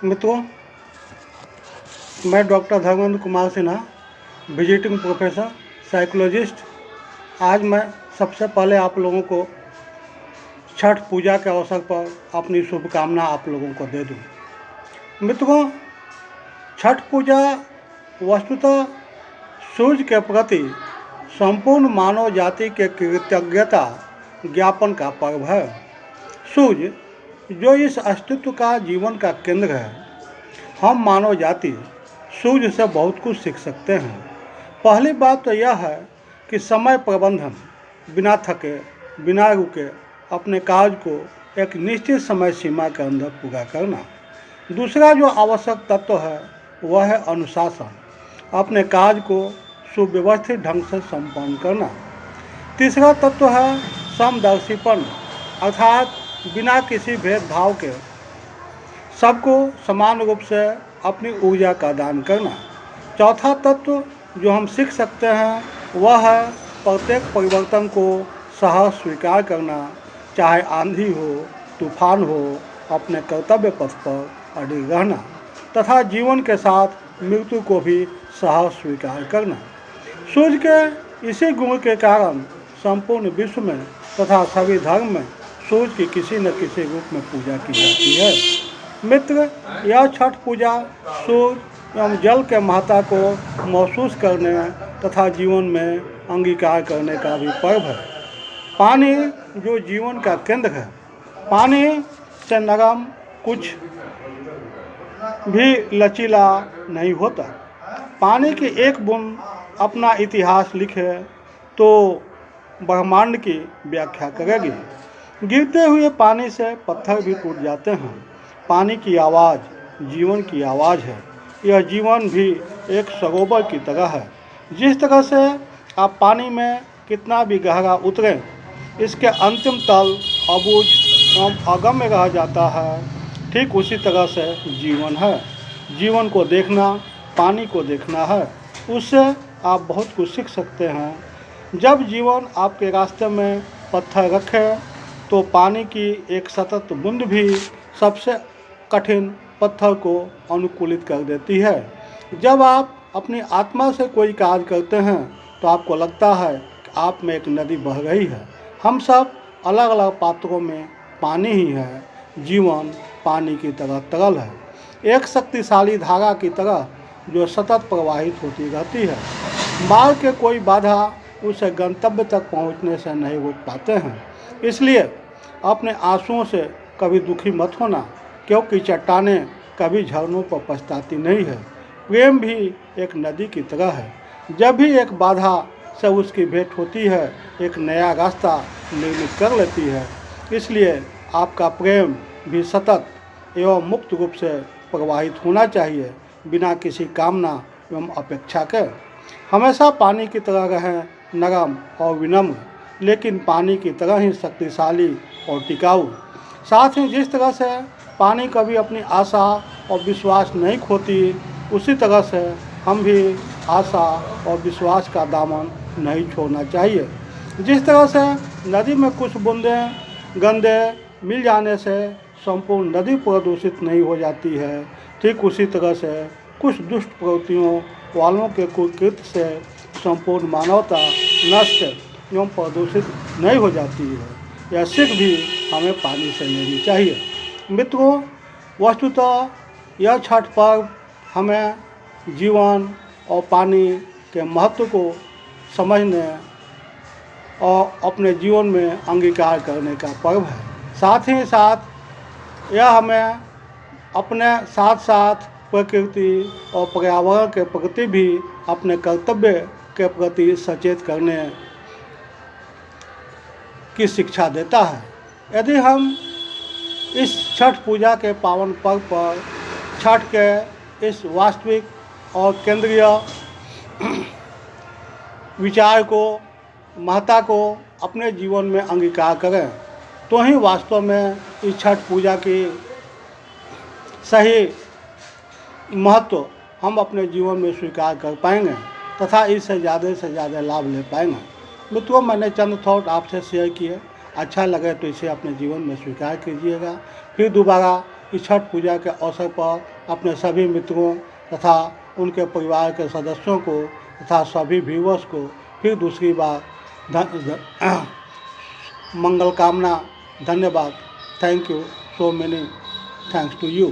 मित्रों, मैं doctor Dharmendra Kumar Sinha, visiting professor psychologist. आज मैं सबसे पहले आप लोगों को छठ पूजा के अवसर पर अपनी शुभकामना आप लोगों को दे दूं। मित्रों, छठ पूजा वस्तुतः सूर्य के प्रति संपूर्ण मानव जाति के कृतज्ञता ज्ञापन का पर्व है। सूर्य जो इस अस्तित्व का जीवन का केंद्र है, हम मानव जाति सूर्य से बहुत कुछ सीख सकते हैं। पहली बात तो यह है कि समय प्रबंधन, बिना थके बिना रुके अपने कार्य को एक निश्चित समय सीमा के अंदर पूरा करना। दूसरा जो आवश्यक तत्व है वह है अनुशासन, अपने कार्य को सुव्यवस्थित ढंग से संपन्न करना। तीसरा तत्व है समदर्शीपन, अर्थात बिना किसी भेदभाव के सबको समान रूप से अपनी ऊर्जा का दान करना। चौथा तत्व जो हम सीख सकते हैं वह है प्रत्येक परिवर्तन को सहज स्वीकार करना, चाहे आंधी हो, तूफान हो, अपने कर्तव्य पथ पर अडिग रहना तथा जीवन के साथ मृत्यु को भी सहज स्वीकार करना। सूर्य के इसी गुण के कारण संपूर्ण विश्व में तथा सभी धर्म में सूर्य की किसी न किसी रूप में पूजा की जाती है। मित्र, यह छठ पूजा सूर्य एवं जल के महत्ता को महसूस करने तथा जीवन में अंगीकार करने का भी पर्व है। पानी जो जीवन का केंद्र है, पानी से नरम कुछ भी लचीला नहीं होता। पानी की एक बूंद अपना इतिहास लिखे तो ब्रह्मांड की व्याख्या करेगी। गिरते हुए पानी से पत्थर भी टूट जाते हैं। पानी की आवाज़ जीवन की आवाज़ है। यह जीवन भी एक सरोवर की तरह है। जिस तरह से आप पानी में कितना भी गहरा उतरें, इसके अंतिम तल अबूझ एवं अगम्य रह जाता है, ठीक उसी तरह से जीवन है। जीवन को देखना पानी को देखना है, उससे आप बहुत कुछ सीख सकते हैं। जब जीवन आपके रास्ते में पत्थर रखे तो पानी की एक सतत बूंद भी सबसे कठिन पत्थर को अनुकूलित कर देती है। जब आप अपनी आत्मा से कोई कार्य करते हैं तो आपको लगता है कि आप में एक नदी बह रही है। हम सब अलग अलग पात्रों में पानी ही है। जीवन पानी की तरह तरल है, एक शक्तिशाली धारा की तरह जो सतत प्रवाहित होती रहती है। मार्ग के कोई बाधा उसे गंतव्य तक पहुंचने से नहीं रोक पाते हैं। इसलिए अपने आंसुओं से कभी दुखी मत होना, क्योंकि चट्टानें कभी झरनों पर पछताती नहीं है। प्रेम भी एक नदी की तरह है, जब भी एक बाधा से उसकी भेंट होती है, एक नया रास्ता निर्मित कर लेती है। इसलिए आपका प्रेम भी सतत एवं मुक्त रूप से प्रवाहित होना चाहिए, बिना किसी कामना एवं अपेक्षा के। हमेशा पानी की तरह रहें, नरम और विनम्र, लेकिन पानी की तरह ही शक्तिशाली और टिकाऊ। साथ ही जिस तरह से पानी कभी अपनी आशा और विश्वास नहीं खोती, उसी तरह से हम भी आशा और विश्वास का दामन नहीं छोड़ना चाहिए। जिस तरह से नदी में कुछ बूंदें गंदे मिल जाने से संपूर्ण नदी प्रदूषित नहीं हो जाती है, ठीक उसी तरह से कुछ दुष्ट प्रवृत्तियों वालों के कुकृत्य से संपूर्ण मानवता नष्ट एवं प्रदूषित नहीं हो जाती है। यह सीख भी हमें पानी से लेनी चाहिए। मित्रों, वस्तुतः यह छठ पर्व हमें जीवन और पानी के महत्व को समझने और अपने जीवन में अंगीकार करने का पर्व है। साथ ही साथ यह हमें अपने साथ साथ प्रकृति और पर्यावरण के प्रति भी अपने कर्तव्य के प्रति सचेत करने की शिक्षा देता है। यदि हम इस छठ पूजा के पावन पर्व पर छठ के इस वास्तविक और केंद्रीय विचार को, महत्ता को अपने जीवन में अंगीकार करें, तो ही वास्तव में इस छठ पूजा की सही महत्व हम अपने जीवन में स्वीकार कर पाएंगे तथा इससे ज़्यादा लाभ ले पाएंगे। मित्रों, मैंने चंद थॉट आपसे शेयर किए। अच्छा लगे तो इसे अपने जीवन में स्वीकार कीजिएगा। फिर दोबारा इस छठ पूजा के अवसर पर अपने सभी मित्रों तथा उनके परिवार के सदस्यों को तथा सभी व्यूअर्स को फिर दूसरी बार मंगल कामना, धन्यवाद। Thank you so many, thanks to you.